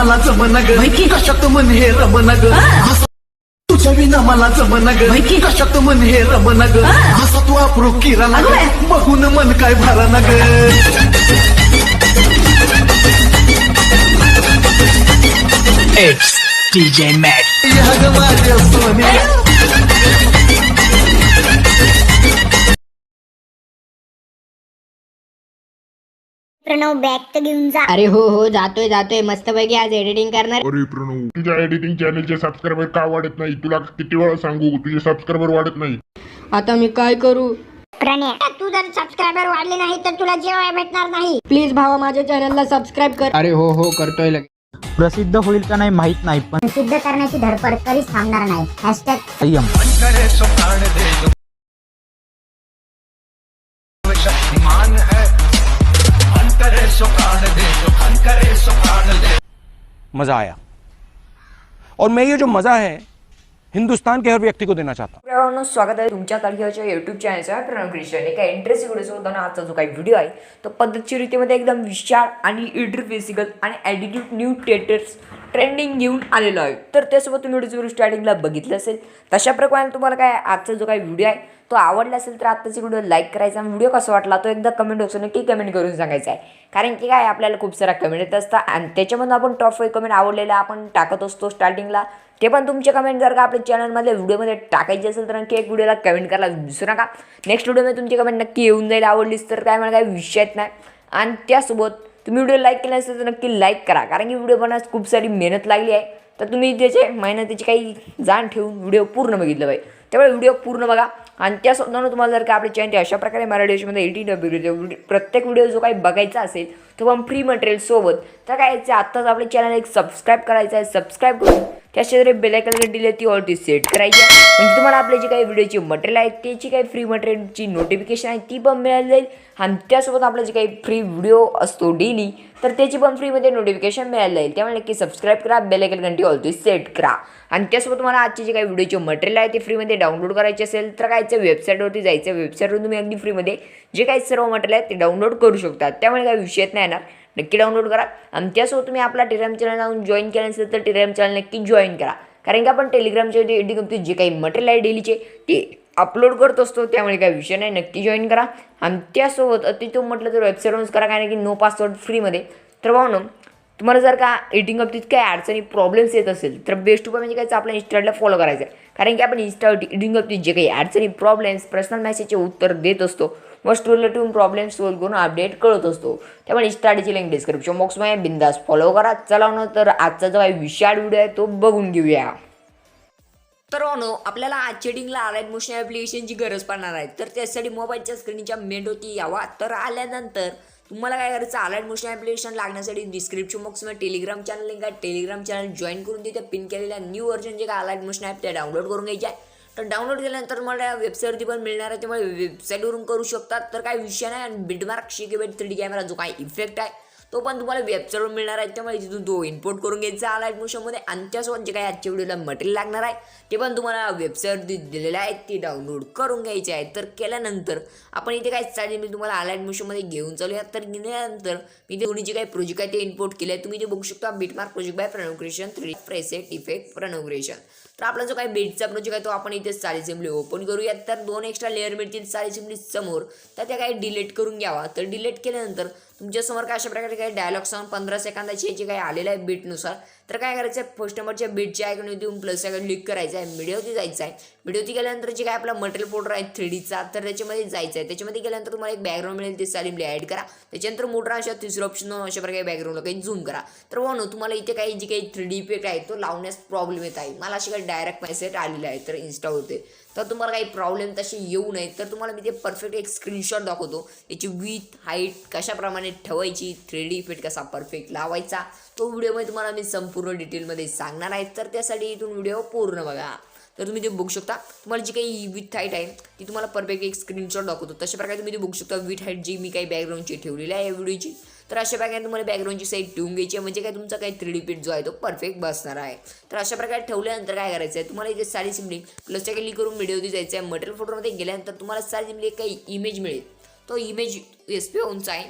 मला जमना ग कशात मन हे रमना ग तुझ्या विना मला जमना ग कशात मन हे रमना ग असा तू अप्रू किराणा ग बघून मन काय भराना ग It's DJ Matt. या ग माझ्या सोन्या प्रणव बॅग तर घेऊन जा. अरे हो जातोय मस्तपैकी आज एडिटिंग करणार. अरे प्रणव, तुझ्या एडिटिंग चॅनलचे सबस्क्रायबर का वाढत नाही? तुला किती वेळा सांगू, तुझे सबस्क्रायबर वाढत नाही. आता मी काय करू? प्रणय, तू जर सबस्क्रायबर वाढले नाही तर तुला जेवाय भेटणार नाही. प्लीज भावा माझ्या चॅनलला सबस्क्राईब कर. अरे हो करतोय लगेच. प्रसिद्ध होईल का नाही माहित नाही, पण सिद्ध करण्याची धडपड कधीच थांबणार नाही. संयम. मज़ा आया और मैं ये जो मज़ा है हिंदुस्तान के हर व्यक्ति को देना चाहता हूँ. स्वागत आहे तुमच्या तारखेच्या यूट्यूब चॅनलच्या 𝗦𝗨𝗕𝗘𝗧. एका इंटरेस्टिंग व्हिडिओ आजचा जो काही व्हिडिओ आहे तो पद्धतशीरितेमध्ये एकदम विशाल आणि इंटरफेसिकल आणि ॲटिट्यूड न्यू टेटर्स ट्रेंडिंग घेऊन आलेलो आहे. तर त्यासोबत तुम्ही व्हिडिओ स्टार्टिंगला बघितलं असेल. तशा प्रकारे तुम्हाला काय आजचा जो काही व्हिडिओ आहे तो आवडला असेल तर आत्ताची व्हिडिओ लाईक करायचा आणि व्हिडिओ कसा वाटला तो एकदा कमेंट बॉक्समध्ये नक्की कमेंट करून सांगायचं आहे. कारण की काय आपल्याला खूप सारा कमेंट येत असतात आणि त्याच्यामधून आपण टॉप 5 कमेंट आवडलेला आपण टाकत असतो स्टार्टिंगला. ते पण तुमचे कमेंट जर का आपल्या चॅनलमध्ये व्हिडिओमध्ये टाकायचे असेल तर नक्की एक व्हिडिओला कमेंट करायला विसरू नका. नेक्स्ट व्हिडिओमध्ये तुमची कमेंट नक्की येऊन जाईल. आवडलीच तर काय मला काही विषयच नाही. आणि त्यासोबत तुम्ही व्हिडिओ लाईक केला असेल तर नक्की लाईक करा. कारण की व्हिडिओ बनवण्यास खूप सारी मेहनत लागली आहे. तर तुम्ही त्याचे मेहनतीची काही जाण ठेवून व्हिडिओ पूर्ण बघितलं पाहिजे. त्यामुळे व्हिडिओ पूर्ण बघा. आणि त्यासोबत तुम्हाला जर का आपल्या चॅनल अशा प्रकारे मराठी भाषेमध्ये एडिटिंग प्रत्येक व्हिडिओ जो काही बघायचा असेल तो पण फ्री मटेरियल सोबत तर काय आत्ताच आपल्या चॅनल एक सबस्क्राईब करायचं आहे. सबस्क्राईब करून त्या शेजारी बेल आयकॉन दिली ती ऑलटी सेट करायची आहे. म्हणजे तुम्हाला आपले जे काही व्हिडिओची मटेरियल आहे त्याची काही फ्री मटेरियलची नोटिफिकेशन आहे ती पण मिळाली जाईल. आणि त्यासोबत आपलं जे काही फ्री व्हिडिओ असतो डेली तर त्याची पण फ्रीमध्ये नोटिफिकेशन मिळाली जाईल. त्यामुळे नक्की सबस्क्राईब करा, बेल आयकॉन घंटी ऑलटी सेट करा. आणि त्यासोबत तुम्हाला आजचे जे काही व्हिडिओचे मटेरियल आहे ते फ्रीमध्ये डाउनलोड करायचे असेल तर कायचं वेबसाईटवरती जायचं. वेबसाईटवर तुम्ही अगदी फ्रीमध्ये जे काही सर्व मटेरियल आहे ते डाउनलोड करू शकता. त्यामुळे काही विषय नाही येणार. नक्की डाउनलोड करा. आणि त्यासोबत तुम्ही आपला टेलिग्राम चॅनल जाऊन जॉईन केलं असेल तर टेलिग्राम चॅनल नक्की जॉईन करा. कारण की आपण टेलिग्रामचे एडिटिंग जे काही मटेरियल आहे डेलीचे ते अपलोड करत असतो. त्यामुळे काही विषय नाही. नक्की जॉईन करा. आणि त्यासोबत अतिथून म्हटलं तर वेबसाईटवरूनच करा. कारण की नो पासवर्ड फ्रीमध्ये. तर भावनो तुम्हाला जर का एडिटिंग बाबतीत काही अडचणी प्रॉब्लेम्स येत असेल तर बेस्ट उपाय म्हणजे काय आपल्या इंस्टाला फॉलो करायचं आहे. कारण की आपण इंस्टावर एडिटिंग बाबतीत जे काही अडचणी प्रॉब्लेम्स पर्सनल मेसेजचे उत्तर देत असतो. मोस्ट रिलेटिव्ह प्रॉब्लेम सॉल्व्ह करून अपडेट कळत असतो. त्यामुळे इंस्टाची लिंक डिस्क्रिप्शन बॉक्समध्ये बिंदास फॉलो करा. चला ना तर आजचा जो काही विशाल व्हिडिओ आहे तो बघून घेऊया. तर आपल्याला आज एडिटिंगला अलाइट मोशन ॲप्लिकेशनची गरज पडणार आहे. तर त्यासाठी मोबाईलच्या स्क्रीनच्या मेनवरती यावा. तर आल्यानंतर तुम्हाला काय करायचं अलाइट मोशन ॲप्लिकेशन लागण्यासाठी डिस्क्रिप्शन बॉक्समध्ये टेलिग्राम चॅनल लिंक आहे. टेलिग्राम चॅनल जॉईन करून तिथे पिन केलेल्या न्यू व्हर्जन जे काय अलाइट मोशन ॲप ते डाउनलोड करून घ्यायचे आहे. तर डाउनलोड केल्यानंतर मला वेबसाईटवरती पण मिळणार आहे. त्यामुळे वेबसाईटवरून करू शकतात. तर काही विषय नाही. आणि बिटमार्क शिकेबेट 3D कॅमेरा जो काही इफेक्ट आहे तो पण तुम्हाला वेबसाईटवर मिळणार आहे. त्यामुळे तिथून तो इम्पोर्ट करून घ्यायचा अलाइट मोशनमध्ये. आणि त्यासोबत जे काही आजच्या व्हिडिओला मटेरियल लागणार आहे ते पण तुम्हाला वेबसाईटवरती दिलेलं आहे ते डाउनलोड करून घ्यायचे आहे. तर केल्यानंतर आपण इथे काय चालेल मी तुम्हाला अलाइट मोशनमध्ये घेऊन चालूया. तर गेल्यानंतर मी ते दोन्ही जे काही प्रोजेक्ट आहे ते इम्पोर्ट केले आहे. तुम्ही ते बघू शकता बिटमार्क project by 𝗦𝗨𝗕𝗘𝗧 3D preset effect 𝗦𝗨𝗕𝗘𝗧. तर आपला जो काही बेटचा प्रोजेक्ट आहे तो आपण इथे सारी सिम्पली ओपन करूयात. तर 2 एक्स्ट्रा लेअर मिळतील सारी सिम्पली समोर. तर त्या काही डिलीट करून घ्यावा. तर डिलीट केल्यानंतर तुमच्यासमोर काय अशा प्रकारे काही डायलॉग साऊंड 15 सेकंदाची जे काही आलेलं आहे बीटनुसार. तर काय करायचं आहे फर्स्ट नंबरच्या बीटच्या आयकॉन देऊन प्लस आयकॉन क्लिक करायचं आहे. व्हिडिओवरती जायचं आहे. व्हिडिओवरती गेल्यानंतर जे काय आपला मटेरियल फोल्डर आहे 3Dचा तर त्याच्यामध्ये जायचं आहे. त्याच्यामध्ये गेल्यानंतर तुम्हाला एक बॅकग्राऊंड मिळेल ते सिम्पली ॲड करा. त्याच्यानंतर मोठा अशा तिसरं ऑप्शन अशा प्रकारे बॅकग्राऊंडला काही झूम करा. तर तुम्हाला इथे काही जे काही 3D इफेक्ट आहे तो लावण्यास प्रॉब्लेम येत आहे. मला अशी काही डायरेक्ट मेसेज आलेला आहे तर इन्स्टा होते. तर तुम्हाला काही प्रॉब्लेम तसे येऊ नये तर तुम्हाला मी ते परफेक्ट एक स्क्रीनशॉट दाखवतो. याची विथ हाईट कशाप्रमाणे ठेवायची 3D इफेक्ट कसा परफेक्ट लावायचा तो व्हिडिओमध्ये तुम्हाला मी संपूर्ण डिटेलमध्ये सांगणार आहे. तर त्यासाठी इथून व्हिडिओ पूर्ण बघा. तर तुम्ही ते बघू शकता. तुम्हाला जी काही विथ हाईट आहे ती तुम्हाला परफेक्ट एक स्क्रीनशॉट दाखवतो. तशा प्रकारे तुम्ही ते बघू शकता विथ हाईट जी मी काही बॅकग्राऊंडची ठेवलेली आहे या व्हिडिओची. तर अशा प्रकारे तुम्हाला बॅकग्राऊंडची साईड ठेवून घ्यायची आहे. म्हणजे काय तुमचा काही 3D इफेक्ट जो आहे तो परफेक्ट बसणार आहे. तर अशा प्रकारे ठेवल्यानंतर काय करायचं आहे तुम्हाला इथे सारी सिम्पली प्लसच्या क्लिक करून व्हिडिओवरती जायचं आहे. मटेरियल फोल्डरमध्ये गेल्यानंतर तुम्हाला सारी सिम्पली काही इमेज मिळेल. तो इमेज SP होऊनचा आहे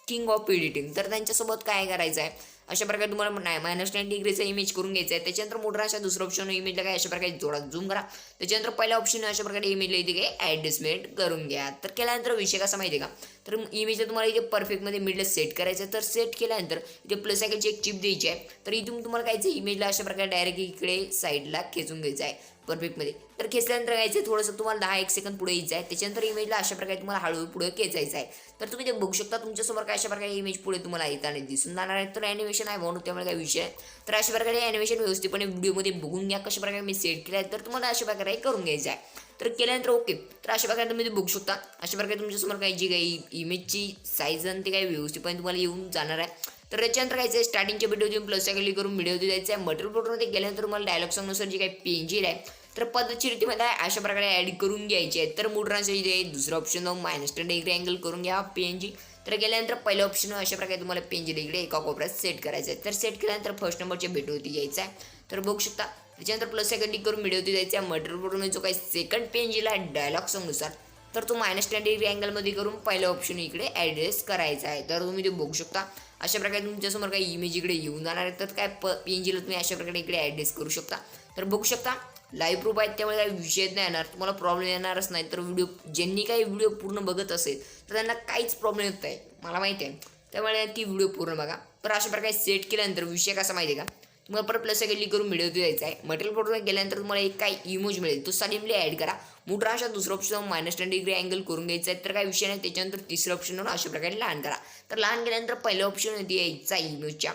किंग ऑफ एडिटिंग. तर त्यांच्यासोबत काय करायचं आहे अशा प्रकारे तुम्हाला -90 डिग्रीचा इमेज करून घ्यायचा आहे. त्याच्यानंतर मोठा अशा दुसरा ऑप्शन इमेजला काय अशा प्रकारे जोडा झूम करा. त्याच्यानंतर पहिल्या ऑप्शन अशा प्रकारे इमेजला इथे काय ॲडजस्टमेंट करून घ्या. तर केल्यानंतर विषय कसा माहिती आहे का, तर इमेजला तुम्हाला इथे परफेक्टमध्ये मिडला सेट करायचं आहे. तर सेट केल्यानंतर इथे प्लस आयकनची एक चिप द्यायची आहे. तर इथून तुम्हाला कायचं इमेजला अशा प्रकारे डायरेक्ट इकडे साईडला खेचून घ्यायचं आहे परफेक्टमध्ये. तर खेचल्यानंतर काय थोडंसं तुम्हाला 10-1 सेकंद पुढे यायचं आहे. त्याच्यानंतर इमेजला अशा प्रकारे तुम्हाला हळूहळू पुढे खेचायचं आहे. तर तुम्ही ते बघू शकता तुमच्यासमोर काय अशा प्रकारे इमेज पुढे तुम्हाला येताना दिसून जाणार आहे. तर ॲनिमेशन आहे म्हणून त्यामुळे काय विषय आहे. तर अशा प्रकारे ॲनिमेशन व्यवस्थितपणे व्हिडिओमध्ये बघून घ्या कशा प्रकारे मी सेट केलं आहे. तर तुम्हाला अशा प्रकारे करून घ्यायचं आहे. तर केल्यानंतर ओके. तर अशा प्रकारे तुम्ही ते बघू शकता अशा प्रकारे तुमच्यासमोर काही जी काही इमेजची साईज आणि ते काही व्यवस्थितपणे तुम्हाला येऊन जाणार आहे. तर त्याच्यानंतर काय आहे स्टार्टिंगच्या व्हिडिओतून प्लस क्लिक करून व्हिडिओ द्यायचा आहे. मटेरियल फोटोमध्ये गेल्यानंतर तुम्हाला डायलॉग सॉंगनुसार जे काही पेंजिल आहे तर पद्धतशीरितीमध्ये अशा प्रकारे ॲड करून घ्यायचे आहे. तर मोटरांचं इथे दुसरा ऑप्शन -10 डिग्री अँगल करून घ्या पेंजी. तर गेल्यानंतर पहिल्या ऑप्शन अशा प्रकारे तुम्हाला पेंजिल इकडे एका कोपऱ्यात सेट करायचं आहे. तर सेट केल्यानंतर फर्स्ट नंबरच्या भेटवरती यायचं आहे. तर बघू शकता त्याच्यानंतर प्लस क्लिक करून व्हिडिओ द्यायचा आहे. मटेरियल फोटोमध्ये जो काही सेकंड पेंजिल आहे डायलॉग सॉंगनुसार तर तो -10 डिग्री अँगलमध्ये करून पहिला ऑप्शन इकडे ॲडजस्ट करायचा आहे. तर तुम्ही ते बघू शकता अशा प्रकारे तुमच्यासमोर काही इमेज इकडे येऊन जाणार आहे. तर काय पेंजिल तुम्ही अशा प्रकारे इकडे ॲडजस्ट करू शकता. तर बघू शकता लाईव्ह प्रूफ आहेत त्यामुळे काही विषय नाही येणार, तुम्हाला प्रॉब्लेम येणारच नाही. तर ज्यांनी काही व्हिडिओ पूर्ण बघत असेल तर त्यांना काहीच प्रॉब्लेम येत नाही मला माहिती आहे. त्यामुळे ती व्हिडिओ पूर्ण बघा. तर अशा प्रकारे सेट केल्यानंतर विषय कसा माहिती आहे का, तुम्हाला परत प्लस क्लिक करून व्हिडिओ द्यायचा आहे. मटेरियल फोटो गेल्यानंतर तुम्हाला एक काही इमोज मिळेल तो सडनली ॲड करा. मोठा अशा दुसरा ऑप्शन -10 डिग्री अँगल करून घ्यायचा आहे. तर काही विषय नाही. त्याच्यानंतर तिसऱ्या ऑप्शनवर अशा प्रकारे लहान करा. तर लहान केल्यानंतर पहिल्या ऑप्शन यायचा इमेजच्या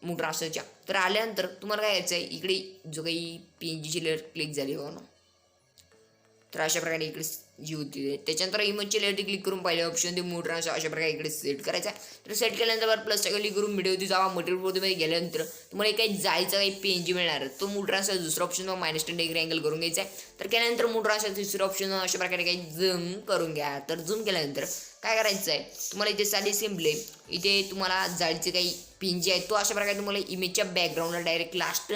मोठा असाच्या. तर आल्यानंतर तुम्हाला काय यायचं आहे इकडे जो काही PNGची लेअर क्लिक झाली हो ना तर अशा प्रकारे इकडे जी होती त्याच्यानंतर इमेजची लेअरती क्लिक करून पहिल्या ऑप्शन ते मोठा अशा प्रकारे इकडे सेट करायचा आहे. तर सेट केल्यानंतर प्लस क्लिक करून व्हिडिओ जावा. मटेरियल फोटोमध्ये गेल्यानंतर तुम्हाला काही जायचा काही PNG मिळणार तो मोठा दुसरा ऑप्शन -10 डिग्री अँगल करून घ्यायचा आहे. तर केल्यानंतर मोठा तिसरा ऑप्शन अशा प्रकारे काही झूम करून घ्या. तर झूम केल्यानंतर काय करायचं आहे तुम्हाला इथे साधी सिम्पली इथे तुम्हाला जाळीचे काही PNG आहे तो अशा प्रकारे तुम्हाला इमेजच्या बॅकग्राऊंडला डायरेक्ट लास्ट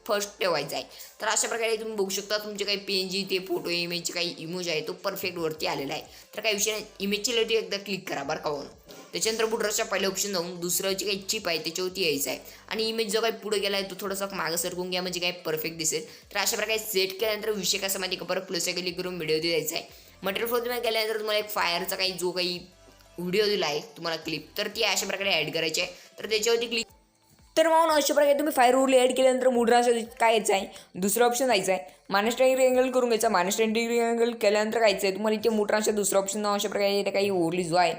फर्स्ट ठेवायचा आहे. तर अशा प्रकारे तुम्ही बघू शकता तुमचे काही PNG ते फोटो इमेजचे काही इमोज आहे तो परफेक्ट वरती आलेला आहे. तर काही विषय नाही. इमेजची लेअर एकदा क्लिक करा बरं का म्हणून. त्याच्यानंतर बुटरच्या पहिल्या ऑप्शन जाऊन दुसरं जे काही चिप आहे त्याच्यावरती यायचं आहे आणि इमेज जो काही पुढे गेला आहे तो थोडासा मागं सरकून घ्या म्हणजे काही परफेक्ट दिसेल. तर अशा प्रकारे सेट केल्यानंतर विषय कसा माहिती का परत प्लस क्लिक करून व्हिडिओ द्यायचा आहे. मटेरियल फोटोमध्ये गेल्यानंतर तुम्हाला एक फायरचा काही जो काही व्हिडिओ दिला आहे तुम्हाला क्लिप तर ती अशा प्रकारे ॲड करायची आहे. तर त्याच्यावरती क्लिक तर म्हणून अशा प्रकारे तुम्ही फायर रोल ॲड केल्यानंतर मुद्रा काय यायचं आहे दुसरा ऑप्शन जायचं आहे -10 डिग्री अँगल करून घ्यायचा. -10 डिग्री अँगल केल्यानंतर काय आहे तुम्हाला इथे मोठा दुसरा ऑप्शन अशा प्रकारे काही ओरली जो आहे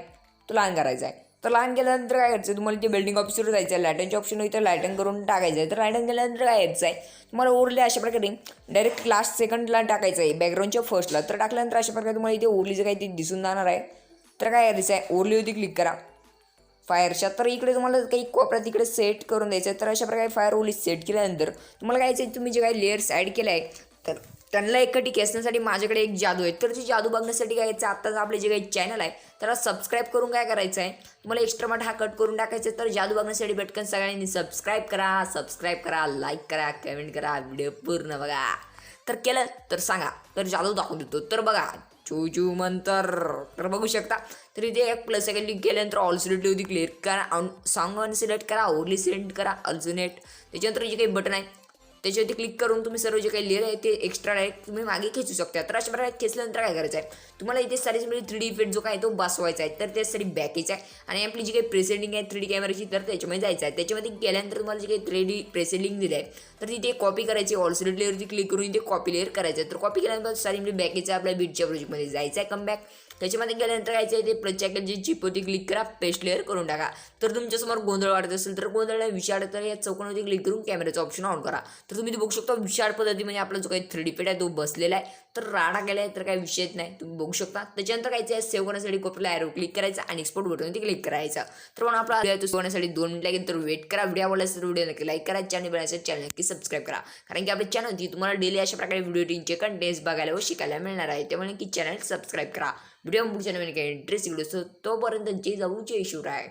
तो लहान करायचा आहे. तर लहान केल्यानंतर काय करायचं तुम्हाला इथे बिल्डिंग ऑफिसवर जायचं आहे. लायटनच्या ऑप्शन इथे लायटन करून टाकायचं आहे. तर लायटन केल्यानंतर काय यायचं आहे तुम्हाला ओरली अशा प्रकारे डायरेक्ट लास्ट सेकंडला टाकायचं आहे बॅकग्राऊंडच्या फर्स्टला. तर टाकल्यानंतर अशा प्रकारे तुम्हाला इथे ओरलीचं काही ते दिसून जाणार आहे. तर काय करायचं आहे ओरली होती क्लिक करा फायरच्या. तर इकडे तुम्हाला काही कोपऱ्यात इकडे सेट करून द्यायचं आहे. तर अशा प्रकारे फायर ओली सेट केल्यानंतर तुम्हाला काय यायचं तुम्ही जे काही लेयर्स ॲड केले आहे तर त्यांना एकटी खेचण्यासाठी माझ्याकडे एक जादू आहे. तर ती जादू बघण्यासाठी काय यायचं आत्ताच आपले जे काही चॅनल आहे त्याला सबस्क्राईब करून काय करायचं आहे तुम्हाला एक्स्ट्रा माठ हा कट करून टाकायचं. तर जादू बघण्यासाठी पटकन सगळ्यांनी सबस्क्राईब करा, लाईक करा, कमेंट करा, व्हिडिओ पूर्ण बघा. तर केलं तर सांगा तर जादू दाखवून देतो. तर बघा चू मंतर तर बघू शकता. तर इथे एक प्लस सेकंड केल्यानंतर ऑल सिलेक्ट होती क्लिअर करा सॉन्ग अनसिलेक्ट करा ओरली सिलेक्ट करा अल्सोनेट. त्याच्यानंतर जे काही बटन आहे त्याच्यावरती क्लिक करून तुम्ही सर्व जे काही लेअर आहे ते एक्स्ट्रा डायरेक्ट तुम्ही मागे खेचू शकता. तर अशा प्रकारे खेचल्यानंतर काय करायचं आहे तुम्हाला इथे सारी 3D इफेक्ट जो काय तो बसवायचा आहे. तर त्यासाठी बॅकेज आहे आणि आपली जी काही प्रेसेंडिंग आहे 3D कॅमेराची तर त्याच्यामध्ये जायचं आहे. त्याच्यामध्ये गेल्यानंतर तुम्हाला जे काही 3D प्रेसेंडिंग दिली आहे तर तिथे कॉपी करायची ऑल सिलेक्ट लेअरची क्लिक करून इथे कॉपी लेअर करायचं आहे. तर कॉपी केल्यानंतर सारी बॅकेज आपल्या बीटच्या प्रोजेक्टमध्ये जायचं आहे कमबॅक. त्याच्यामध्ये गेल्यानंतर काय आहे ते प्लसच्या जी चिप होती क्लिक करा पेस्ट लेअर करून टाका. तर तुमच्यासमोर गोंधळ वाटत असेल तर गोंधळ विशाळ तर या चौकोनावरती क्लिक करून कॅमेराचा ऑप्शन ऑन करा. तर तुम्ही ते बघू शकता विशाळ पद्धती म्हणजे आपला जो काही 3D पेट आहे तो बसलेला आहे. तर राडा केला आहे तर काही विषयच नाही तुम्ही बघू शकता. त्याच्यानंतर काय आहे सेव्ह करण्यासाठी कोपऱ्याला ॲरो क्लिक करायचा आणि एक्सपोर्ट बटनवरती क्लिक करायचा. तर म्हणून आपला व्हिडिओ सेव्ह करण्यासाठी 2 मिनिट लागेल. तर वेट करा. व्हिडिओ आवडला तर व्हिडिओ नक्की लाईक करा. चॅनल बनायचं चॅनल नक्की सबस्क्राईब करा कारण की आपल्या चॅनलवरती तुम्हाला डेली अशा प्रकारे व्हिडिओ टीमचे कंटेंट्स बघायला व शिकायला मिळणार आहे. त्यामुळे की चॅनल सबस्क्राईब करा. व्हिडिओ पुढच्या नवीन काही इंटरेस्ट व्हिडिओ तोपर्यंत जे जाऊ जय शिवराय.